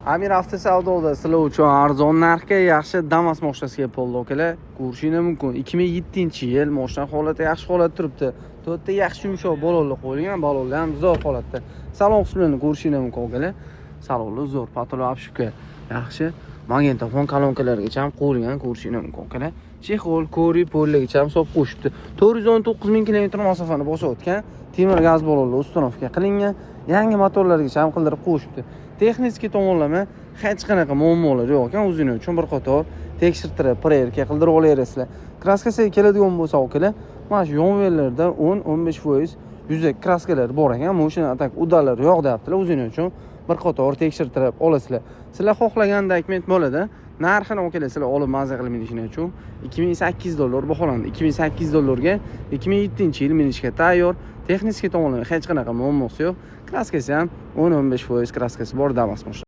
Amir avtosavdoda sizlar uchun arzon narxga yaxshi Damas mashinasi kelib qoldi akalar. Ko'rishingiz mumkin. 2007-yil mashina holati yaxshi holatda turibdi. To'rtta yaxshi yumshoq balonlar qo'yilgan, balonlar ham zo'r holatda. Salon qismini ko'rishingiz mumkin akalar. Salonlar zo'r, patolog obshipka yaxshi. Magnetofon kolonkalargacha ham qo'yilgan, ko'rishingiz mumkin akalar. Chexol, kori, pollargacha ham solib qo'shibdi. 419 ming kilometr masofani bosib o'tgan. Temir gaz balonlar uстановka qilingan. Yangi motorlargacha ham qildirib qo'shibdi. Texnik tomonlama hech qanaqa muammolar yo'q ekan. O'zingiz uchun bir qator tekshirtirib, proverka qildirib olasizlar. Kraskasiga keladigan bo'lsa, akalar, mana shu yonverlarda 10-15% yuzak kraskalar bor ekan. Mashina atak udalar yo'q deyaptilar. O'zingiz uchun bir qator tekshirtirib olasizlar. Sizlar xohlagan dokument bo'ladi. Narxini okalasizlar olib maza qilib minishing uchun $2800 baholandi. $2800 ga 2007-yil minishga tayyor. Texnik tomonlama hech qanaqa muammosi yo'q. Kraskasi ham 10-15% kraskasi bor Damas mashina.